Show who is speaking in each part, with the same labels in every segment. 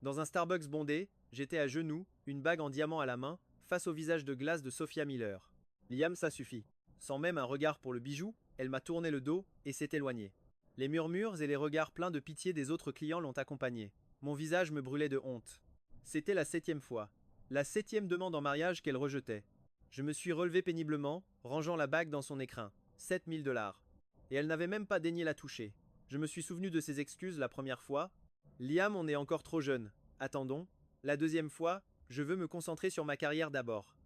Speaker 1: Dans un Starbucks bondé, j'étais à genoux, une bague en diamant à la main, face au visage de glace de Sophia Miller. Liam, ça suffit. Sans même un regard pour le bijou, elle m'a tourné le dos et s'est éloignée. Les murmures et les regards pleins de pitié des autres clients l'ont accompagnée. Mon visage me brûlait de honte. C'était la 7e fois. La 7e demande en mariage qu'elle rejetait. Je me suis relevé péniblement, rangeant la bague dans son écrin. 7 000 $. Et elle n'avait même pas daigné la toucher. Je me suis souvenu de ses excuses la première fois. Liam, on est encore trop jeune. Attendons. La deuxième fois, je veux me concentrer sur ma carrière d'abord.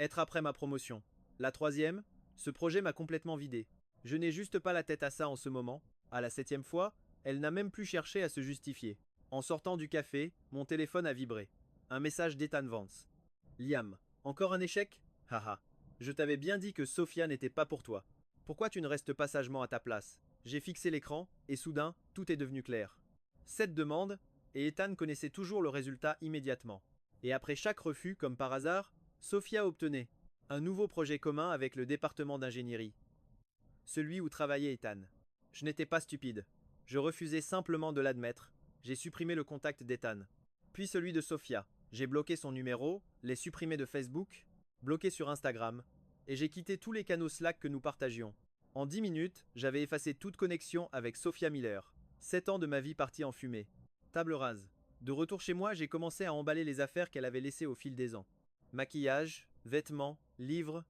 Speaker 1: Être après ma promotion. La troisième, ce projet m'a complètement vidé. Je n'ai juste pas la tête à ça en ce moment. À la 7e fois, elle n'a même plus cherché à se justifier. En sortant du café, mon téléphone a vibré. Un message d'Ethan Vance. Liam, encore un échec? Haha. Je t'avais bien dit que Sophia n'était pas pour toi. Pourquoi tu ne restes pas sagement à ta place? J'ai fixé l'écran, et soudain, tout est devenu clair. 7 demandes, et Ethan connaissait toujours le résultat immédiatement. Et après chaque refus, comme par hasard, Sophia obtenait un nouveau projet commun avec le département d'ingénierie. Celui où travaillait Ethan. Je n'étais pas stupide. Je refusais simplement de l'admettre. J'ai supprimé le contact d'Ethan. Puis celui de Sophia. J'ai bloqué son numéro, l'ai supprimé de Facebook, bloqué sur Instagram, et j'ai quitté tous les canaux Slack que nous partagions. En 10 minutes, j'avais effacé toute connexion avec Sophia Miller. 7 ans de ma vie partis en fumée. Table rase. De retour chez moi, j'ai commencé à emballer les affaires qu'elle avait laissées au fil des ans. Maquillage, vêtements, livres,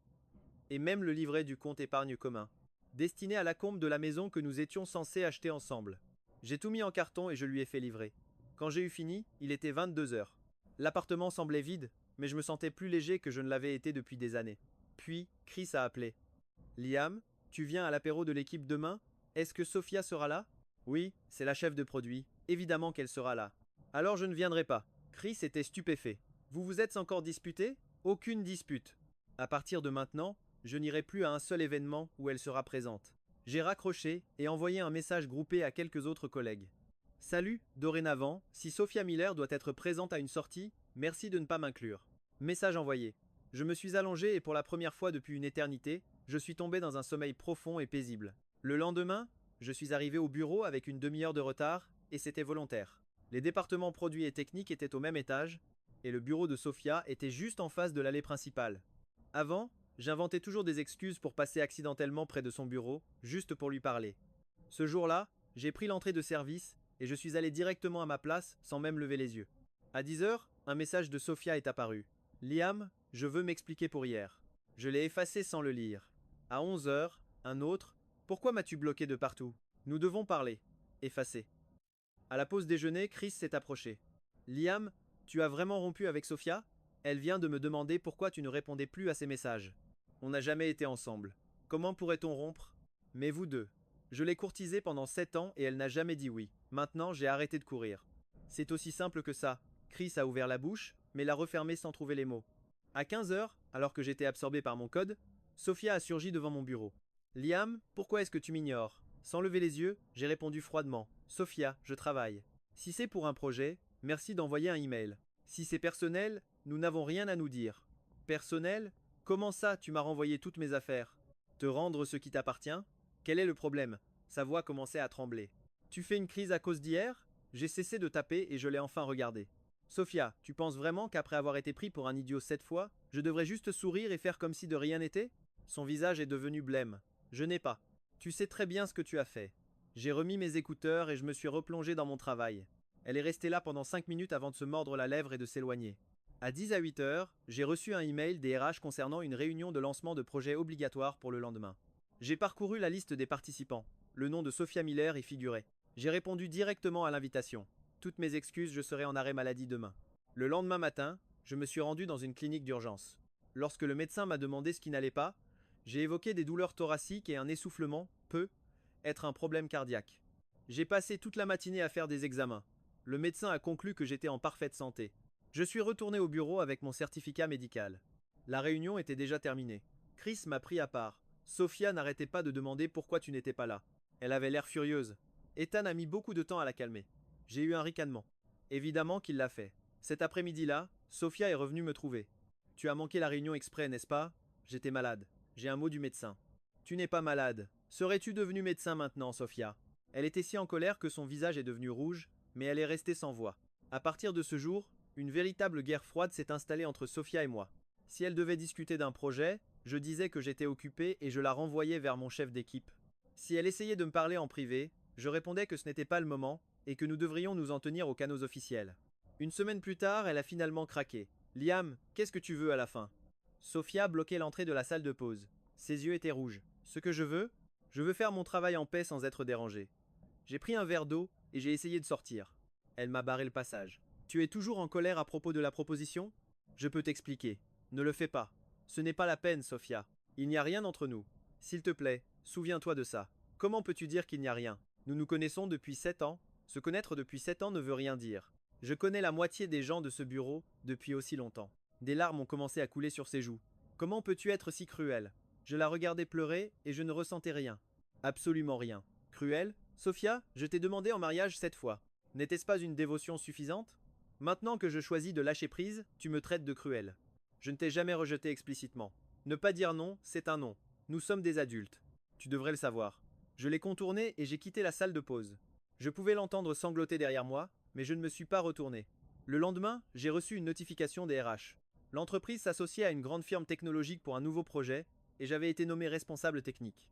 Speaker 1: et même le livret du compte épargne commun, destiné à la comble de la maison que nous étions censés acheter ensemble. J'ai tout mis en carton et je lui ai fait livrer. Quand j'ai eu fini, il était 22 heures. L'appartement semblait vide, mais je me sentais plus léger que je ne l'avais été depuis des années. Puis, Chris a appelé. Liam, tu viens à l'apéro de l'équipe demain? Est-ce que Sophia sera là? Oui, c'est la chef de produit. Évidemment qu'elle sera là. Alors je ne viendrai pas. Chris était stupéfait. Vous vous êtes encore disputé? Aucune dispute. À partir de maintenant, je n'irai plus à un seul événement où elle sera présente. J'ai raccroché et envoyé un message groupé à quelques autres collègues. Salut, dorénavant, si Sophia Miller doit être présente à une sortie, merci de ne pas m'inclure. Message envoyé. Je me suis allongé et pour la première fois depuis une éternité, je suis tombé dans un sommeil profond et paisible. Le lendemain, je suis arrivé au bureau avec une demi-heure de retard, et c'était volontaire. Les départements produits et techniques étaient au même étage, et le bureau de Sophia était juste en face de l'allée principale. Avant, j'inventais toujours des excuses pour passer accidentellement près de son bureau, juste pour lui parler. Ce jour-là, j'ai pris l'entrée de service, et je suis allé directement à ma place sans même lever les yeux. À 10 heures, un message de Sophia est apparu. Liam, je veux m'expliquer pour hier. Je l'ai effacé sans le lire. À 11 heures, un autre. Pourquoi m'as-tu bloqué de partout? Nous devons parler. Effacé. À la pause déjeuner, Chris s'est approché. Liam, tu as vraiment rompu avec Sophia? Elle vient de me demander pourquoi tu ne répondais plus à ses messages. On n'a jamais été ensemble. Comment pourrait-on rompre? Mais vous deux. Je l'ai courtisée pendant 7 ans et elle n'a jamais dit oui. Maintenant, j'ai arrêté de courir. C'est aussi simple que ça. Chris a ouvert la bouche, mais l'a refermée sans trouver les mots. À 15 heures, alors que j'étais absorbé par mon code, Sophia a surgi devant mon bureau. Liam, pourquoi est-ce que tu m'ignores? Sans lever les yeux, j'ai répondu froidement. Sophia, je travaille. Si c'est pour un projet, merci d'envoyer un email. Si c'est personnel, nous n'avons rien à nous dire. Personnel? Comment ça, tu m'as renvoyé toutes mes affaires? Te rendre ce qui t'appartient? Quel est le problème? Sa voix commençait à trembler. Tu fais une crise à cause d'hier? J'ai cessé de taper et je l'ai enfin regardé. Sophia, tu penses vraiment qu'après avoir été pris pour un idiot 7 fois, je devrais juste sourire et faire comme si de rien n'était? Son visage est devenu blême. Je n'ai pas. Tu sais très bien ce que tu as fait. J'ai remis mes écouteurs et je me suis replongé dans mon travail. Elle est restée là pendant 5 minutes avant de se mordre la lèvre et de s'éloigner. À 10 à 8 heures, j'ai reçu un email des RH concernant une réunion de lancement de projet obligatoire pour le lendemain. J'ai parcouru la liste des participants. Le nom de Sophia Miller y figurait. J'ai répondu directement à l'invitation. Toutes mes excuses, je serai en arrêt maladie demain. Le lendemain matin, je me suis rendu dans une clinique d'urgence. Lorsque le médecin m'a demandé ce qui n'allait pas, j'ai évoqué des douleurs thoraciques et un essoufflement peut être un problème cardiaque. J'ai passé toute la matinée à faire des examens. Le médecin a conclu que j'étais en parfaite santé. Je suis retourné au bureau avec mon certificat médical. La réunion était déjà terminée. Chris m'a pris à part. Sophia n'arrêtait pas de demander pourquoi tu n'étais pas là. Elle avait l'air furieuse. Ethan a mis beaucoup de temps à la calmer. J'ai eu un ricanement. Évidemment qu'il l'a fait. Cet après-midi-là, Sophia est revenue me trouver. Tu as manqué la réunion exprès, n'est-ce pas? J'étais malade. J'ai un mot du médecin. Tu n'es pas malade. Serais-tu devenue médecin maintenant, Sophia? Elle était si en colère que son visage est devenu rouge, mais elle est restée sans voix. À partir de ce jour, une véritable guerre froide s'est installée entre Sophia et moi. Si elle devait discuter d'un projet, je disais que j'étais occupé et je la renvoyais vers mon chef d'équipe. Si elle essayait de me parler en privé, je répondais que ce n'était pas le moment et que nous devrions nous en tenir aux canaux officiels. Une semaine plus tard, elle a finalement craqué. Liam, qu'est-ce que tu veux à la fin? Sophia bloquait l'entrée de la salle de pause. Ses yeux étaient rouges. Ce que je veux? Je veux faire mon travail en paix sans être dérangé. J'ai pris un verre d'eau et j'ai essayé de sortir. Elle m'a barré le passage. Tu es toujours en colère à propos de la proposition? Je peux t'expliquer. Ne le fais pas. Ce n'est pas la peine, Sophia. Il n'y a rien entre nous. S'il te plaît, souviens-toi de ça. Comment peux-tu dire qu'il n'y a rien? Nous nous connaissons depuis 7 ans. Se connaître depuis 7 ans ne veut rien dire. Je connais la moitié des gens de ce bureau depuis aussi longtemps. Des larmes ont commencé à couler sur ses joues. Comment peux-tu être si cruel? Je la regardais pleurer et je ne ressentais rien. Absolument rien. Cruel? Sophia, je t'ai demandé en mariage 7 fois. N'était-ce pas une dévotion suffisante? Maintenant que je choisis de lâcher prise, tu me traites de cruel. Je ne t'ai jamais rejeté explicitement. Ne pas dire non, c'est un non. Nous sommes des adultes. Tu devrais le savoir. Je l'ai contourné et j'ai quitté la salle de pause. Je pouvais l'entendre sangloter derrière moi, mais je ne me suis pas retourné. Le lendemain, j'ai reçu une notification des RH. L'entreprise s'associait à une grande firme technologique pour un nouveau projet, et j'avais été nommé responsable technique.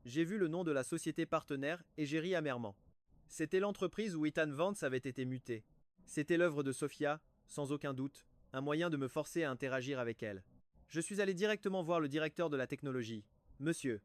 Speaker 1: J'ai vu le nom de la société partenaire et j'ai ri amèrement. C'était l'entreprise où Ethan Vance avait été muté. C'était l'œuvre de Sophia, sans aucun doute, un moyen de me forcer à interagir avec elle. Je suis allé directement voir le directeur de la technologie. Monsieur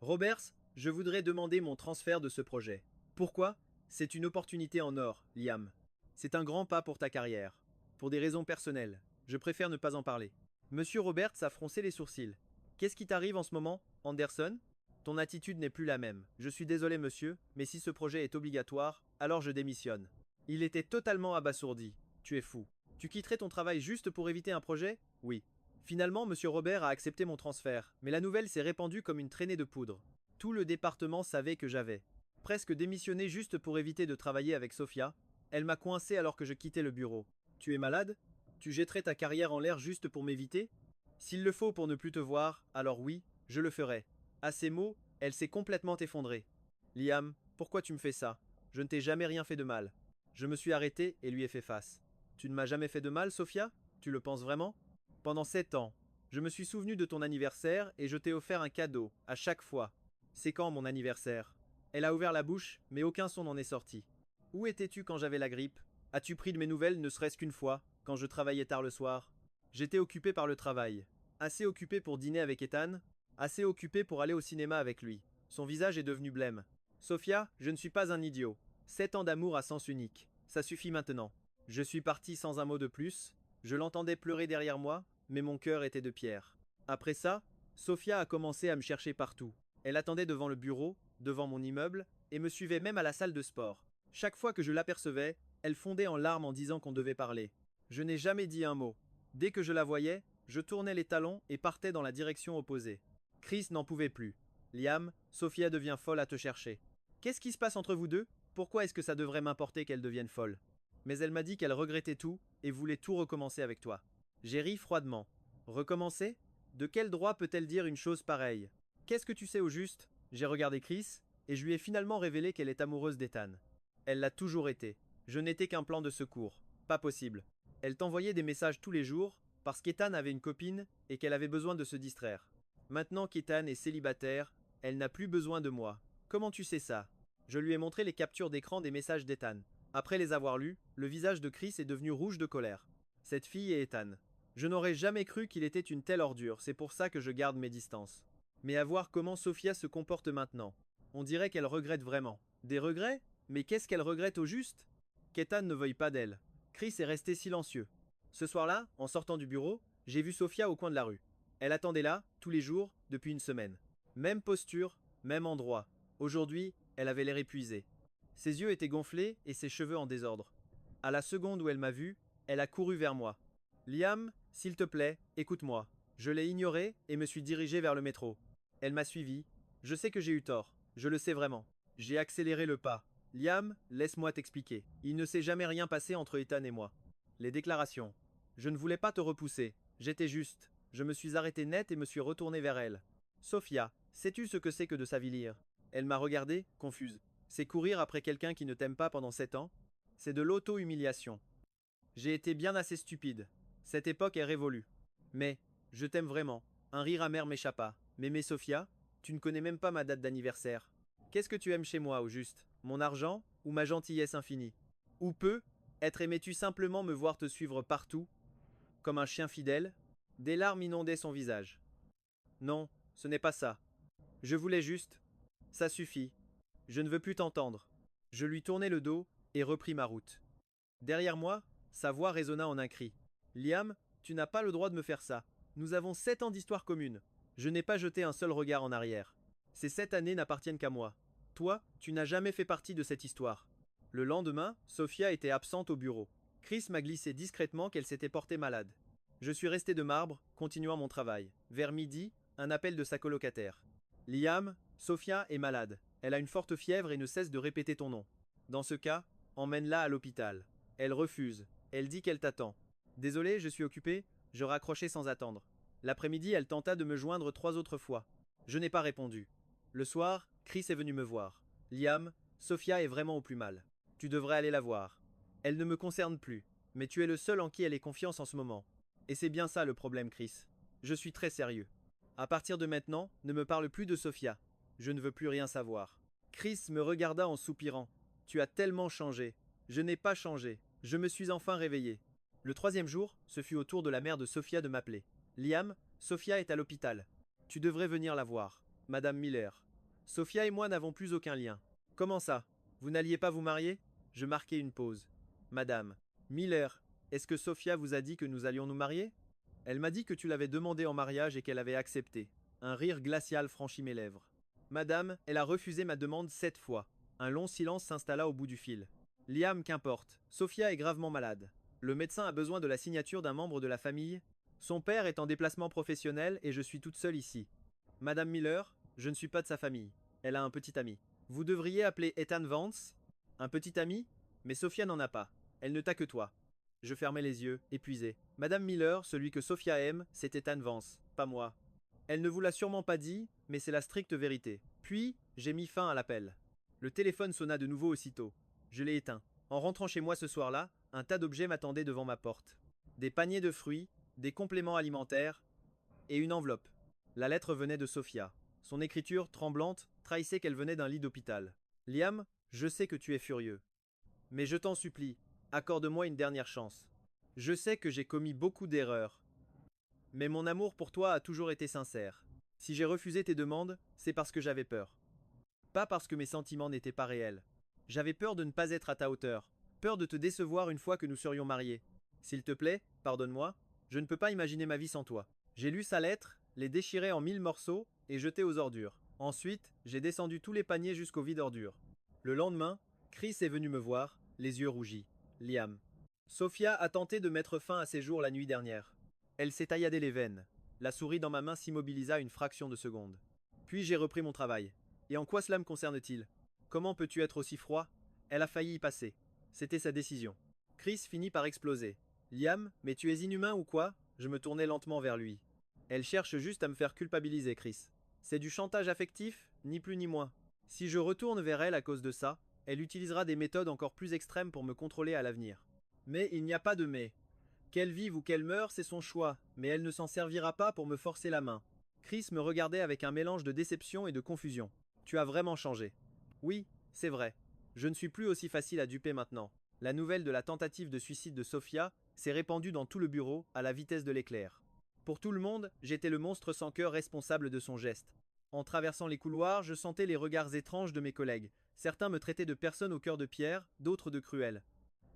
Speaker 1: Roberts, je voudrais demander mon transfert de ce projet. Pourquoi? C'est une opportunité en or, Liam. C'est un grand pas pour ta carrière. Pour des raisons personnelles. Je préfère ne pas en parler. Monsieur Roberts a froncé les sourcils. Qu'est-ce qui t'arrive en ce moment, Anderson? Ton attitude n'est plus la même. Je suis désolé, monsieur, mais si ce projet est obligatoire, alors je démissionne. Il était totalement abasourdi. Tu es fou. Tu quitterais ton travail juste pour éviter un projet? Oui. Finalement, monsieur Robert a accepté mon transfert, mais la nouvelle s'est répandue comme une traînée de poudre. Tout le département savait que j'avais presque démissionné juste pour éviter de travailler avec Sophia. Elle m'a coincé alors que je quittais le bureau. Tu es malade? Tu jetterais ta carrière en l'air juste pour m'éviter? S'il le faut pour ne plus te voir, alors oui, je le ferai. À ces mots, elle s'est complètement effondrée. Liam, pourquoi tu me fais ça? Je ne t'ai jamais rien fait de mal. Je me suis arrêté et lui ai fait face. Tu ne m'as jamais fait de mal, Sophia? Tu le penses vraiment? Pendant 7 ans, je me suis souvenu de ton anniversaire et je t'ai offert un cadeau, à chaque fois. C'est quand mon anniversaire? Elle a ouvert la bouche, mais aucun son n'en est sorti. Où étais-tu quand j'avais la grippe? As-tu pris de mes nouvelles ne serait-ce qu'une fois, quand je travaillais tard le soir? J'étais occupé par le travail. Assez occupé pour dîner avec Ethan, assez occupé pour aller au cinéma avec lui. Son visage est devenu blême. Sophia, je ne suis pas un idiot. 7 ans d'amour à sens unique. Ça suffit maintenant. Je suis parti sans un mot de plus. Je l'entendais pleurer derrière moi, mais mon cœur était de pierre. Après ça, Sophia a commencé à me chercher partout. Elle attendait devant le bureau, devant mon immeuble, et me suivait même à la salle de sport. Chaque fois que je l'apercevais, elle fondait en larmes en disant qu'on devait parler. Je n'ai jamais dit un mot. Dès que je la voyais, je tournais les talons et partais dans la direction opposée. Chris n'en pouvait plus. Liam, Sophia devient folle à te chercher. Qu'est-ce qui se passe entre vous deux? Pourquoi est-ce que ça devrait m'importer qu'elle devienne folle? Mais elle m'a dit qu'elle regrettait tout et voulait tout recommencer avec toi. J'ai ri froidement. Recommencer? De quel droit peut-elle dire une chose pareille? Qu'est-ce que tu sais au juste? J'ai regardé Chris et je lui ai finalement révélé qu'elle est amoureuse d'Ethan. Elle l'a toujours été. Je n'étais qu'un plan de secours. Pas possible. Elle t'envoyait des messages tous les jours parce qu'Ethan avait une copine et qu'elle avait besoin de se distraire. Maintenant qu'Ethan est célibataire, elle n'a plus besoin de moi. Comment tu sais ça? Je lui ai montré les captures d'écran des messages d'Ethan. Après les avoir lus, le visage de Chris est devenu rouge de colère. Cette fille est Ethan. Je n'aurais jamais cru qu'il était une telle ordure, c'est pour ça que je garde mes distances. Mais à voir comment Sophia se comporte maintenant. On dirait qu'elle regrette vraiment. Des regrets? Mais qu'est-ce qu'elle regrette au juste? Qu'Ethan ne veuille pas d'elle. Chris est resté silencieux. Ce soir-là, en sortant du bureau, j'ai vu Sophia au coin de la rue. Elle attendait là, tous les jours, depuis une semaine. Même posture, même endroit. Aujourd'hui, elle avait l'air épuisée. Ses yeux étaient gonflés et ses cheveux en désordre. À la seconde où elle m'a vu, elle a couru vers moi. Liam, s'il te plaît, écoute-moi. Je l'ai ignorée et me suis dirigé vers le métro. Elle m'a suivi. Je sais que j'ai eu tort. Je le sais vraiment. J'ai accéléré le pas. Liam, laisse-moi t'expliquer. Il ne s'est jamais rien passé entre Ethan et moi. Les déclarations. Je ne voulais pas te repousser. J'étais juste. Je me suis arrêté net et me suis retourné vers elle. Sophia, sais-tu ce que c'est que de s'avilir? Elle m'a regardé, confuse. C'est courir après quelqu'un qui ne t'aime pas pendant 7 ans? C'est de l'auto-humiliation. J'ai été bien assez stupide. Cette époque est révolue. Mais, je t'aime vraiment. Un rire amer m'échappa. Mémé Sophia, tu ne connais même pas ma date d'anniversaire. Qu'est-ce que tu aimes chez moi, au juste? Mon argent ou ma gentillesse infinie? Ou peu, être aimais-tu simplement me voir te suivre partout, comme un chien fidèle? Des larmes inondaient son visage. Non, ce n'est pas ça. Je voulais juste. Ça suffit. Je ne veux plus t'entendre. Je lui tournai le dos et repris ma route. Derrière moi, sa voix résonna en un cri. Liam, tu n'as pas le droit de me faire ça. Nous avons 7 ans d'histoire commune. Je n'ai pas jeté un seul regard en arrière. Ces 7 années n'appartiennent qu'à moi. Toi, tu n'as jamais fait partie de cette histoire. Le lendemain, Sophia était absente au bureau. Chris m'a glissé discrètement qu'elle s'était portée malade. Je suis resté de marbre, continuant mon travail. Vers midi, un appel de sa colocataire. Liam, Sophia est malade. Elle a une forte fièvre et ne cesse de répéter ton nom. Dans ce cas, emmène-la à l'hôpital. Elle refuse. Elle dit qu'elle t'attend. Désolé, je suis occupé, je raccrochai sans attendre. L'après-midi, elle tenta de me joindre 3 autres fois. Je n'ai pas répondu. Le soir, Chris est venu me voir. Liam, Sophia est vraiment au plus mal. Tu devrais aller la voir. Elle ne me concerne plus, mais tu es le seul en qui elle ait confiance en ce moment. Et c'est bien ça le problème, Chris. Je suis très sérieux. À partir de maintenant, ne me parle plus de Sophia. Je ne veux plus rien savoir. Chris me regarda en soupirant. Tu as tellement changé. Je n'ai pas changé. Je me suis enfin réveillé. Le troisième jour, ce fut au tour de la mère de Sophia de m'appeler. Liam, Sophia est à l'hôpital. Tu devrais venir la voir. Madame Miller. Sophia et moi n'avons plus aucun lien. Comment ça? Vous n'alliez pas vous marier? Je marquai une pause. Madame Miller, est-ce que Sophia vous a dit que nous allions nous marier? Elle m'a dit que tu l'avais demandé en mariage et qu'elle avait accepté. Un rire glacial franchit mes lèvres. Madame, elle a refusé ma demande 7 fois. Un long silence s'installa au bout du fil. Liam, qu'importe. Sophia est gravement malade. Le médecin a besoin de la signature d'un membre de la famille. Son père est en déplacement professionnel et je suis toute seule ici. Madame Miller, je ne suis pas de sa famille. Elle a un petit ami. Vous devriez appeler Ethan Vance. Un petit ami? Mais Sophia n'en a pas. Elle ne t'a que toi. Je fermai les yeux, épuisé. Madame Miller, celui que Sophia aime, c'est Ethan Vance, pas moi. Elle ne vous l'a sûrement pas dit, mais c'est la stricte vérité. Puis, j'ai mis fin à l'appel. Le téléphone sonna de nouveau aussitôt. Je l'ai éteint. En rentrant chez moi ce soir-là, un tas d'objets m'attendaient devant ma porte. Des paniers de fruits, des compléments alimentaires et une enveloppe. La lettre venait de Sophia. Son écriture, tremblante, trahissait qu'elle venait d'un lit d'hôpital. Liam, je sais que tu es furieux. Mais je t'en supplie, accorde-moi une dernière chance. Je sais que j'ai commis beaucoup d'erreurs. Mais mon amour pour toi a toujours été sincère. Si j'ai refusé tes demandes, c'est parce que j'avais peur. Pas parce que mes sentiments n'étaient pas réels. J'avais peur de ne pas être à ta hauteur, peur de te décevoir une fois que nous serions mariés. S'il te plaît, pardonne-moi, je ne peux pas imaginer ma vie sans toi. J'ai lu sa lettre, les déchiré en 1000 morceaux et jeté aux ordures. Ensuite, j'ai descendu tous les paniers jusqu'au vide-ordures. Le lendemain, Chris est venu me voir, les yeux rougis. Liam. Sophia a tenté de mettre fin à ses jours la nuit dernière. Elle s'est tailladé les veines. La souris dans ma main s'immobilisa une fraction de seconde. Puis j'ai repris mon travail. Et en quoi cela me concerne-t-il? Comment peux-tu être aussi froid? Elle a failli y passer. C'était sa décision. Chris finit par exploser. Liam, mais tu es inhumain ou quoi? Je me tournai lentement vers lui. Elle cherche juste à me faire culpabiliser, Chris. C'est du chantage affectif, ni plus ni moins. Si je retourne vers elle à cause de ça, elle utilisera des méthodes encore plus extrêmes pour me contrôler à l'avenir. Mais il n'y a pas de mais. Qu'elle vive ou qu'elle meure, c'est son choix, mais elle ne s'en servira pas pour me forcer la main. Chris me regardait avec un mélange de déception et de confusion. Tu as vraiment changé. Oui, c'est vrai. Je ne suis plus aussi facile à duper maintenant. La nouvelle de la tentative de suicide de Sophia s'est répandue dans tout le bureau à la vitesse de l'éclair. Pour tout le monde, j'étais le monstre sans cœur responsable de son geste. En traversant les couloirs, je sentais les regards étranges de mes collègues. Certains me traitaient de personne au cœur de pierre, d'autres de cruel.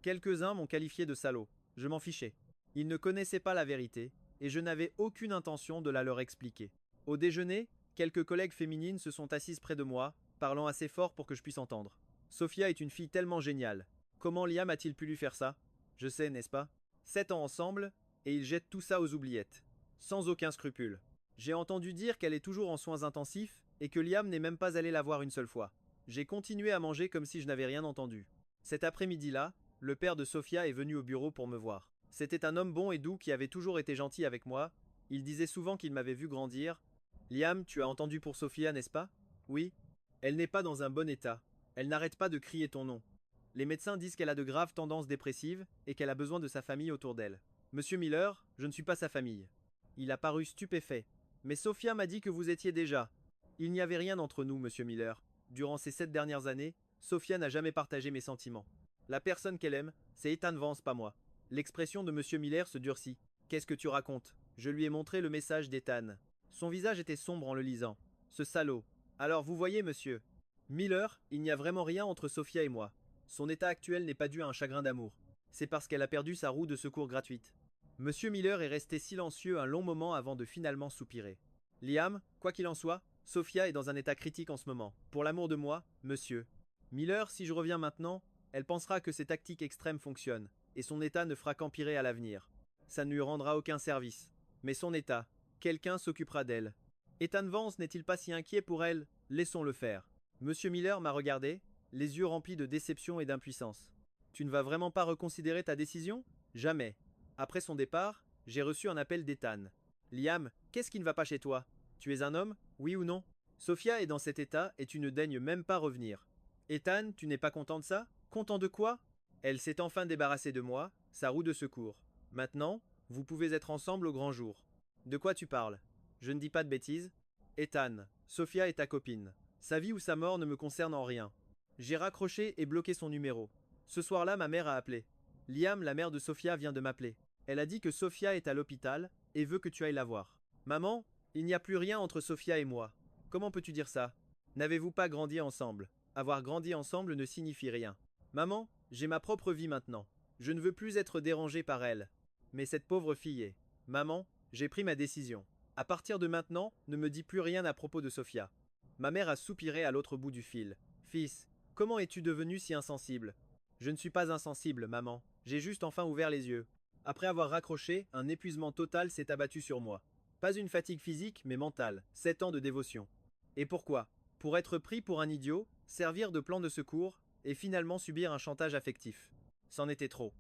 Speaker 1: Quelques-uns m'ont qualifié de salaud. Je m'en fichais. Ils ne connaissaient pas la vérité, et je n'avais aucune intention de la leur expliquer. Au déjeuner, quelques collègues féminines se sont assises près de moi, parlant assez fort pour que je puisse entendre. Sophia est une fille tellement géniale. Comment Liam a-t-il pu lui faire ça? Je sais, n'est-ce pas? 7 ans ensemble, et ils jettent tout ça aux oubliettes. Sans aucun scrupule. J'ai entendu dire qu'elle est toujours en soins intensifs, et que Liam n'est même pas allé la voir une seule fois. J'ai continué à manger comme si je n'avais rien entendu. Cet après-midi-là, le père de Sophia est venu au bureau pour me voir. C'était un homme bon et doux qui avait toujours été gentil avec moi. Il disait souvent qu'il m'avait vu grandir. Liam, tu as entendu pour Sophia, n'est-ce pas? Oui. Elle n'est pas dans un bon état. Elle n'arrête pas de crier ton nom. Les médecins disent qu'elle a de graves tendances dépressives et qu'elle a besoin de sa famille autour d'elle. Monsieur Miller, je ne suis pas sa famille. Il a paru stupéfait. Mais Sophia m'a dit que vous étiez déjà. Il n'y avait rien entre nous, monsieur Miller. Durant ces 7 dernières années, Sophia n'a jamais partagé mes sentiments. La personne qu'elle aime, c'est Ethan Vance, pas moi. L'expression de monsieur Miller se durcit. Qu'est-ce que tu racontes? Je lui ai montré le message d'Ethan. Son visage était sombre en le lisant. Ce salaud. Alors vous voyez, monsieur Miller, il n'y a vraiment rien entre Sophia et moi. Son état actuel n'est pas dû à un chagrin d'amour. C'est parce qu'elle a perdu sa roue de secours gratuite. Monsieur Miller est resté silencieux un long moment avant de finalement soupirer. Liam, quoi qu'il en soit, Sophia est dans un état critique en ce moment. Pour l'amour de moi, monsieur Miller, si je reviens maintenant, elle pensera que ses tactiques extrêmes fonctionnent, et son état ne fera qu'empirer à l'avenir. Ça ne lui rendra aucun service. Mais son état, quelqu'un s'occupera d'elle. Ethan Vance n'est-il pas si inquiet pour elle? Laissons-le faire. Monsieur Miller m'a regardé, les yeux remplis de déception et d'impuissance. Tu ne vas vraiment pas reconsidérer ta décision? Jamais. Après son départ, j'ai reçu un appel d'Ethan. Liam, qu'est-ce qui ne va pas chez toi? Tu es un homme, oui ou non? Sophia est dans cet état et tu ne daignes même pas revenir. Ethan, tu n'es pas content de ça? Content de quoi? Elle s'est enfin débarrassée de moi, sa roue de secours. Maintenant, vous pouvez être ensemble au grand jour. De quoi tu parles? Je ne dis pas de bêtises. Ethan, Sophia est ta copine. Sa vie ou sa mort ne me concerne en rien. J'ai raccroché et bloqué son numéro. Ce soir-là, ma mère a appelé. Liam, la mère de Sophia, vient de m'appeler. Elle a dit que Sophia est à l'hôpital et veut que tu ailles la voir. Maman, il n'y a plus rien entre Sophia et moi. Comment peux-tu dire ça? N'avez-vous pas grandi ensemble? Avoir grandi ensemble ne signifie rien. Maman, j'ai ma propre vie maintenant. Je ne veux plus être dérangé par elle. Mais cette pauvre fille est. Maman, j'ai pris ma décision. À partir de maintenant, ne me dis plus rien à propos de Sophia. Ma mère a soupiré à l'autre bout du fil. Fils, comment es-tu devenu si insensible? Je ne suis pas insensible, maman. J'ai juste enfin ouvert les yeux. Après avoir raccroché, un épuisement total s'est abattu sur moi. Pas une fatigue physique, mais mentale. 7 ans de dévotion. Et pourquoi? Pour être pris pour un idiot, servir de plan de secours, et finalement subir un chantage affectif. C'en était trop.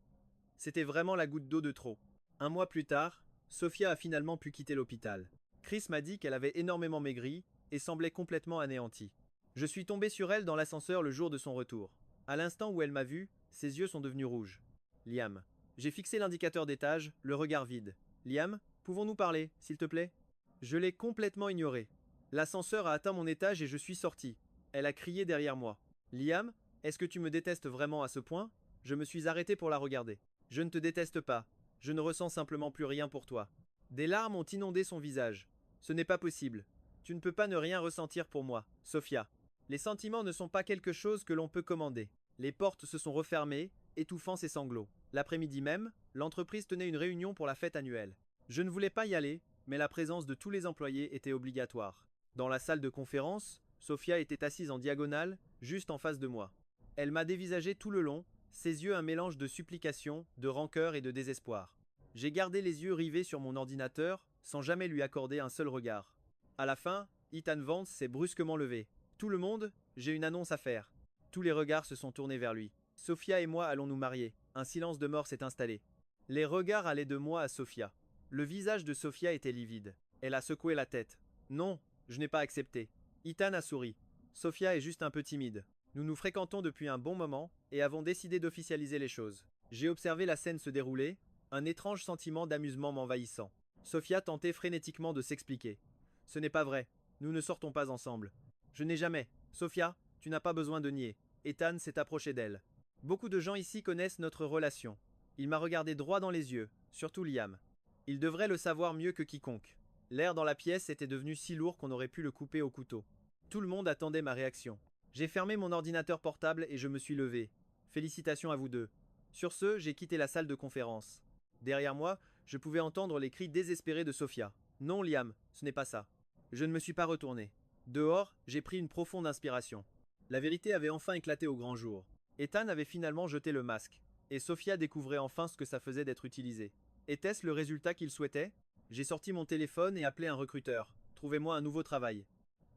Speaker 1: C'était vraiment la goutte d'eau de trop. Un mois plus tard, Sophia a finalement pu quitter l'hôpital. Chris m'a dit qu'elle avait énormément maigri et semblait complètement anéantie. Je suis tombé sur elle dans l'ascenseur le jour de son retour. À l'instant où elle m'a vu, ses yeux sont devenus rouges. Liam. J'ai fixé l'indicateur d'étage, le regard vide. Liam, pouvons-nous parler, s'il te plaît? Je l'ai complètement ignoré. L'ascenseur a atteint mon étage et je suis sorti. Elle a crié derrière moi. Liam, est-ce que tu me détestes vraiment à ce point? Je me suis arrêté pour la regarder. Je ne te déteste pas. Je ne ressens simplement plus rien pour toi. Des larmes ont inondé son visage. Ce n'est pas possible. Tu ne peux pas ne rien ressentir pour moi, Sophia. Les sentiments ne sont pas quelque chose que l'on peut commander. Les portes se sont refermées, étouffant ses sanglots. L'après-midi même, l'entreprise tenait une réunion pour la fête annuelle. Je ne voulais pas y aller, mais la présence de tous les employés était obligatoire. Dans la salle de conférence, Sophia était assise en diagonale, juste en face de moi. Elle m'a dévisagé tout le long, ses yeux un mélange de supplication, de rancœur et de désespoir. J'ai gardé les yeux rivés sur mon ordinateur, sans jamais lui accorder un seul regard. À la fin, Ethan Vance s'est brusquement levé. Tout le monde, j'ai une annonce à faire. Tous les regards se sont tournés vers lui. Sophia et moi allons nous marier. Un silence de mort s'est installé. Les regards allaient de moi à Sophia. Le visage de Sophia était livide. Elle a secoué la tête. Non, je n'ai pas accepté. Ethan a souri. Sophia est juste un peu timide. Nous nous fréquentons depuis un bon moment et avons décidé d'officialiser les choses. J'ai observé la scène se dérouler, un étrange sentiment d'amusement m'envahissant. Sophia tentait frénétiquement de s'expliquer. Ce n'est pas vrai. Nous ne sortons pas ensemble. Je n'ai jamais. Sophia, tu n'as pas besoin de nier. Ethan s'est approché d'elle. Beaucoup de gens ici connaissent notre relation. Il m'a regardé droit dans les yeux, surtout Liam. Il devrait le savoir mieux que quiconque. L'air dans la pièce était devenu si lourd qu'on aurait pu le couper au couteau. Tout le monde attendait ma réaction. J'ai fermé mon ordinateur portable et je me suis levé. Félicitations à vous deux. Sur ce, j'ai quitté la salle de conférence. Derrière moi, je pouvais entendre les cris désespérés de Sophia. Non, Liam, ce n'est pas ça. Je ne me suis pas retourné. Dehors, j'ai pris une profonde inspiration. La vérité avait enfin éclaté au grand jour. Ethan avait finalement jeté le masque, et Sophia découvrait enfin ce que ça faisait d'être utilisé. Était-ce le résultat qu'il souhaitait? J'ai sorti mon téléphone et appelé un recruteur. Trouvez-moi un nouveau travail.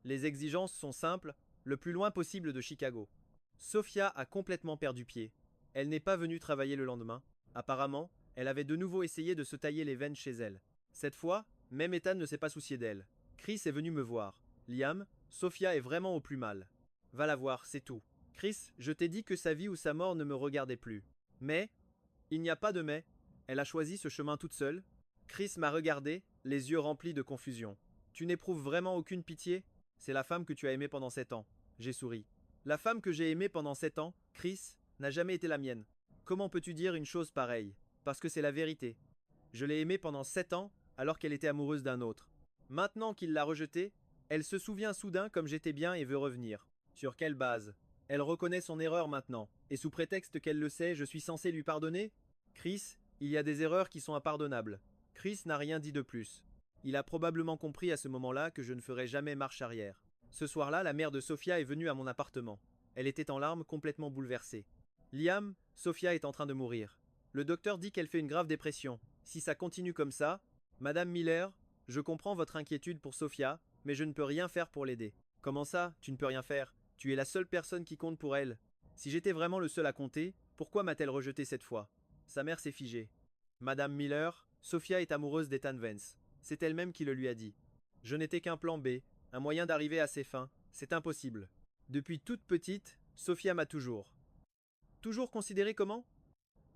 Speaker 1: Les exigences sont simples, le plus loin possible de Chicago. Sophia a complètement perdu pied. Elle n'est pas venue travailler le lendemain. Apparemment, elle avait de nouveau essayé de se tailler les veines chez elle. Cette fois, même Ethan ne s'est pas soucié d'elle. Chris est venu me voir. Liam, Sophia est vraiment au plus mal. Va la voir, c'est tout. Chris, je t'ai dit que sa vie ou sa mort ne me regardait plus. Mais, il n'y a pas de mais. Elle a choisi ce chemin toute seule. Chris m'a regardé, les yeux remplis de confusion. Tu n'éprouves vraiment aucune pitié? C'est la femme que tu as aimée pendant 7 ans. J'ai souri. La femme que j'ai aimée pendant 7 ans, Chris, n'a jamais été la mienne. Comment peux-tu dire une chose pareille? Parce que c'est la vérité. Je l'ai aimée pendant 7 ans, alors qu'elle était amoureuse d'un autre. Maintenant qu'il l'a rejetée, elle se souvient soudain comme j'étais bien et veut revenir. Sur quelle base? Elle reconnaît son erreur maintenant, et sous prétexte qu'elle le sait, je suis censé lui pardonner? Chris, il y a des erreurs qui sont impardonnables. Chris n'a rien dit de plus. Il a probablement compris à ce moment-là que je ne ferai jamais marche arrière. Ce soir-là, la mère de Sophia est venue à mon appartement. Elle était en larmes, complètement bouleversée. Liam, Sophia est en train de mourir. Le docteur dit qu'elle fait une grave dépression. Si ça continue comme ça, Madame Miller, je comprends votre inquiétude pour Sophia, mais je ne peux rien faire pour l'aider. Comment ça, tu ne peux rien faire? Tu es la seule personne qui compte pour elle. Si j'étais vraiment le seul à compter, pourquoi m'a-t-elle rejeté cette fois? Sa mère s'est figée. Madame Miller, Sophia est amoureuse d'Ethan Vance. C'est elle-même qui le lui a dit. Je n'étais qu'un plan B, un moyen d'arriver à ses fins. C'est impossible. Depuis toute petite, Sophia m'a toujours. Toujours considéré comment?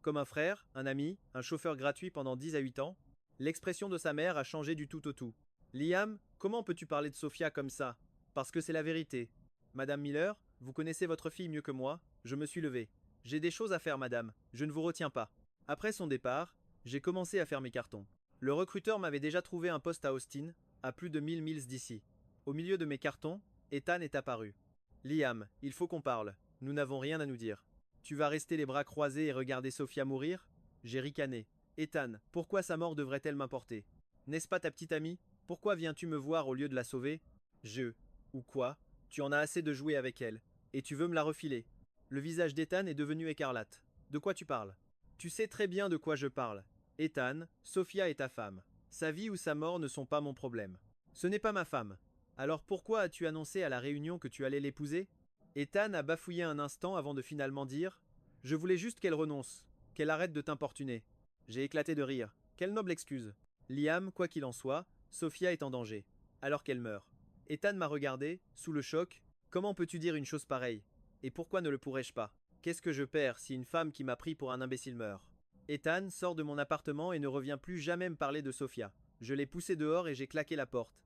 Speaker 1: Comme un frère, un ami, un chauffeur gratuit pendant 10 à 8 ans. L'expression de sa mère a changé du tout au tout. Liam, comment peux-tu parler de Sophia comme ça? Parce que c'est la vérité. Madame Miller, vous connaissez votre fille mieux que moi, je me suis levé. J'ai des choses à faire, madame, je ne vous retiens pas. Après son départ, j'ai commencé à faire mes cartons. Le recruteur m'avait déjà trouvé un poste à Austin, à plus de 1000 milles d'ici. Au milieu de mes cartons, Ethan est apparu. Liam, il faut qu'on parle. Nous n'avons rien à nous dire. Tu vas rester les bras croisés et regarder Sophia mourir? J'ai ricané. Ethan, pourquoi sa mort devrait-elle m'importer? N'est-ce pas ta petite amie? Pourquoi viens-tu me voir au lieu de la sauver? Je. Ou quoi? Tu en as assez de jouer avec elle. Et tu veux me la refiler. Le visage d'Ethan est devenu écarlate. De quoi tu parles? Tu sais très bien de quoi je parle. Ethan, Sophia est ta femme. Sa vie ou sa mort ne sont pas mon problème. Ce n'est pas ma femme. Alors pourquoi as-tu annoncé à la réunion que tu allais l'épouser? Ethan a bafouillé un instant avant de finalement dire: Je voulais juste qu'elle renonce, qu'elle arrête de t'importuner. J'ai éclaté de rire. Quelle noble excuse. Liam, quoi qu'il en soit, Sophia est en danger. Alors qu'elle meurt. Ethan m'a regardé, sous le choc. Comment peux-tu dire une chose pareille? Et pourquoi ne le pourrais-je pas? Qu'est-ce que je perds si une femme qui m'a pris pour un imbécile meurt? Ethan sort de mon appartement et ne revient plus jamais me parler de Sophia. Je l'ai poussé dehors et j'ai claqué la porte.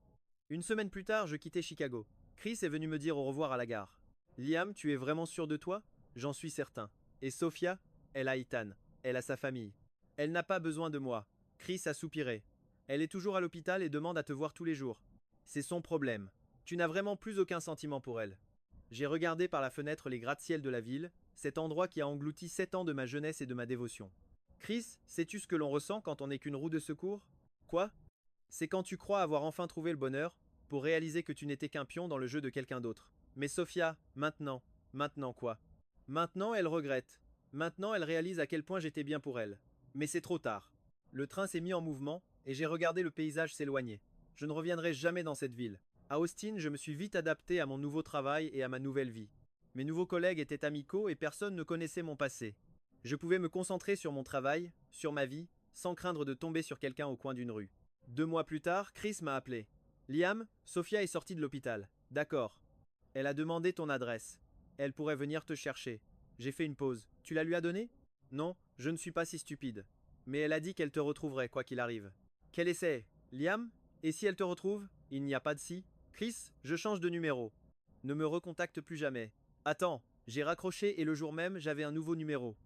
Speaker 1: Une semaine plus tard, je quittais Chicago. Chris est venu me dire au revoir à la gare. Liam, tu es vraiment sûr de toi? J'en suis certain. Et Sophia? Elle a Ethan. Elle a sa famille. Elle n'a pas besoin de moi. Chris a soupiré. Elle est toujours à l'hôpital et demande à te voir tous les jours. C'est son problème. Tu n'as vraiment plus aucun sentiment pour elle. J'ai regardé par la fenêtre les gratte-ciel de la ville, cet endroit qui a englouti 7 ans de ma jeunesse et de ma dévotion. Chris, sais-tu ce que l'on ressent quand on n'est qu'une roue de secours? Quoi? C'est quand tu crois avoir enfin trouvé le bonheur, pour réaliser que tu n'étais qu'un pion dans le jeu de quelqu'un d'autre. Mais Sophia, maintenant quoi? Maintenant elle regrette. Maintenant elle réalise à quel point j'étais bien pour elle. Mais c'est trop tard. Le train s'est mis en mouvement, et j'ai regardé le paysage s'éloigner. Je ne reviendrai jamais dans cette ville. À Austin, je me suis vite adapté à mon nouveau travail et à ma nouvelle vie. Mes nouveaux collègues étaient amicaux et personne ne connaissait mon passé. Je pouvais me concentrer sur mon travail, sur ma vie, sans craindre de tomber sur quelqu'un au coin d'une rue. 2 mois plus tard, Chris m'a appelé. Liam, Sophia est sortie de l'hôpital. D'accord. Elle a demandé ton adresse. Elle pourrait venir te chercher. J'ai fait une pause. Tu la lui as donnée? Non, je ne suis pas si stupide. Mais elle a dit qu'elle te retrouverait, quoi qu'il arrive. Quel essai? Liam? Et si elle te retrouve? Il n'y a pas de si. Chris, je change de numéro. Ne me recontacte plus jamais. Attends, j'ai raccroché et le jour même, j'avais un nouveau numéro.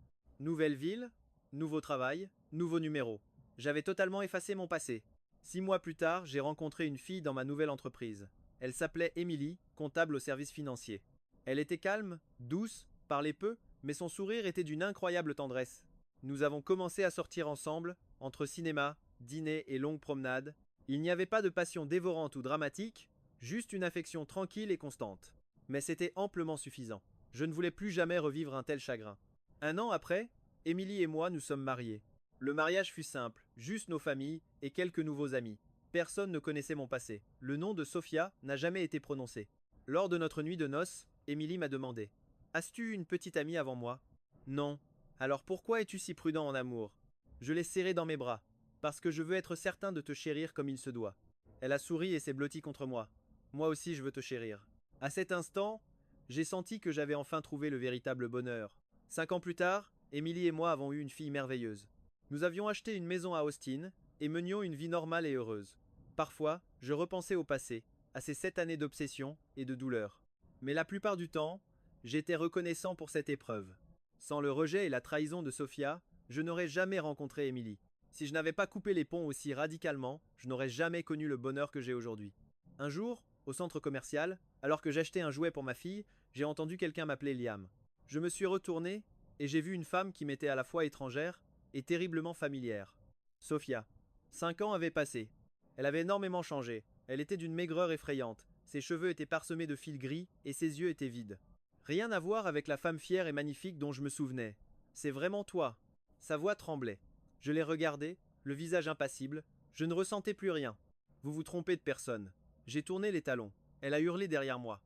Speaker 1: Nouvelle ville, nouveau travail, nouveau numéro. J'avais totalement effacé mon passé. 6 mois plus tard, j'ai rencontré une fille dans ma nouvelle entreprise. Elle s'appelait Emily, comptable au service financier. Elle était calme, douce, parlait peu, mais son sourire était d'une incroyable tendresse. Nous avons commencé à sortir ensemble, entre cinéma, dîner et longues promenades. Il n'y avait pas de passion dévorante ou dramatique, juste une affection tranquille et constante. Mais c'était amplement suffisant. Je ne voulais plus jamais revivre un tel chagrin. 1 an après, Émilie et moi nous sommes mariés. Le mariage fut simple, juste nos familles et quelques nouveaux amis. Personne ne connaissait mon passé. Le nom de Sophia n'a jamais été prononcé. Lors de notre nuit de noces, Émilie m'a demandé: As-tu une petite amie avant moi? Non. Alors pourquoi es-tu si prudent en amour? Je l'ai serrée dans mes bras, parce que je veux être certain de te chérir comme il se doit. Elle a souri et s'est blottie contre moi. Moi aussi je veux te chérir. À cet instant, J'ai senti que j'avais enfin trouvé le véritable bonheur. 5 ans plus tard, Émilie et moi avons eu une fille merveilleuse. Nous avions acheté une maison à Austin et menions une vie normale et heureuse. Parfois, je repensais au passé, à ces 7 années d'obsession et de douleur. Mais la plupart du temps, j'étais reconnaissant pour cette épreuve. Sans le rejet et la trahison de Sophia, je n'aurais jamais rencontré Émilie. Si je n'avais pas coupé les ponts aussi radicalement, je n'aurais jamais connu le bonheur que j'ai aujourd'hui. Un jour, au centre commercial, alors que j'achetais un jouet pour ma fille, j'ai entendu quelqu'un m'appeler Liam. Je me suis retourné et j'ai vu une femme qui m'était à la fois étrangère et terriblement familière. Sophia. 5 ans avaient passé. Elle avait énormément changé. Elle était d'une maigreur effrayante. Ses cheveux étaient parsemés de fils gris et ses yeux étaient vides. Rien à voir avec la femme fière et magnifique dont je me souvenais. C'est vraiment toi. Sa voix tremblait. Je l'ai regardée, le visage impassible. Je ne ressentais plus rien. Vous vous trompez de personne. J'ai tourné les talons. Elle a hurlé derrière moi.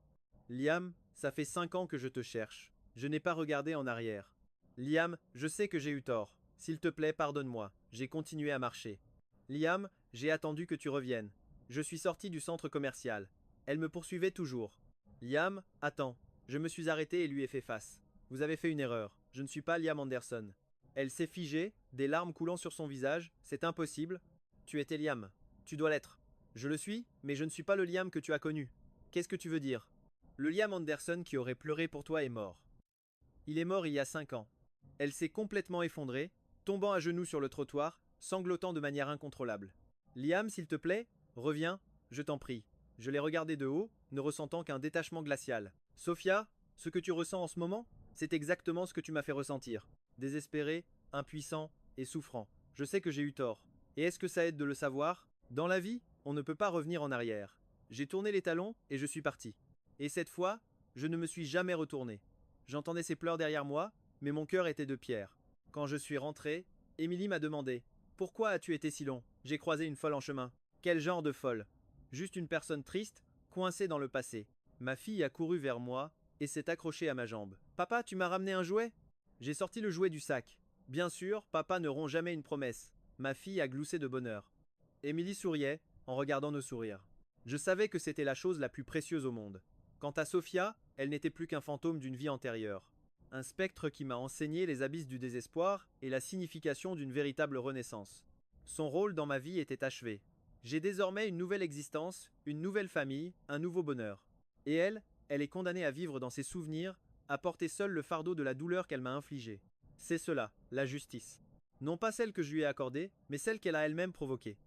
Speaker 1: Liam, ça fait 5 ans que je te cherche. Je n'ai pas regardé en arrière. Liam, je sais que j'ai eu tort. S'il te plaît, pardonne-moi. J'ai continué à marcher. Liam, j'ai attendu que tu reviennes. Je suis sorti du centre commercial. Elle me poursuivait toujours. Liam, attends. Je me suis arrêté et lui ai fait face. Vous avez fait une erreur. Je ne suis pas Liam Anderson. Elle s'est figée, des larmes coulant sur son visage. C'est impossible. Tu étais Liam. Tu dois l'être. Je le suis, mais je ne suis pas le Liam que tu as connu. Qu'est-ce que tu veux dire? Le Liam Anderson qui aurait pleuré pour toi est mort. Il est mort il y a 5 ans. Elle s'est complètement effondrée, tombant à genoux sur le trottoir, sanglotant de manière incontrôlable. Liam, s'il te plaît, reviens, je t'en prie. Je l'ai regardé de haut, ne ressentant qu'un détachement glacial. Sophia, ce que tu ressens en ce moment, c'est exactement ce que tu m'as fait ressentir. Désespéré, impuissant et souffrant. Je sais que j'ai eu tort. Et est-ce que ça aide de le savoir? Dans la vie, on ne peut pas revenir en arrière. J'ai tourné les talons et je suis parti. Et cette fois, je ne me suis jamais retourné. J'entendais ses pleurs derrière moi, mais mon cœur était de pierre. Quand je suis rentré, Émilie m'a demandé: Pourquoi as-tu été si long? J'ai croisé une folle en chemin. Quel genre de folle? Juste une personne triste, coincée dans le passé. Ma fille a couru vers moi et s'est accrochée à ma jambe. Papa, tu m'as ramené un jouet? J'ai sorti le jouet du sac. Bien sûr, papa ne rompt jamais une promesse. Ma fille a gloussé de bonheur. Émilie souriait en regardant nos sourires. Je savais que c'était la chose la plus précieuse au monde. Quant à Sophia, elle n'était plus qu'un fantôme d'une vie antérieure. Un spectre qui m'a enseigné les abysses du désespoir et la signification d'une véritable renaissance. Son rôle dans ma vie était achevé. J'ai désormais une nouvelle existence, une nouvelle famille, un nouveau bonheur. Et elle est condamnée à vivre dans ses souvenirs, à porter seule le fardeau de la douleur qu'elle m'a infligée. C'est cela, la justice. Non pas celle que je lui ai accordée, mais celle qu'elle a elle-même provoquée.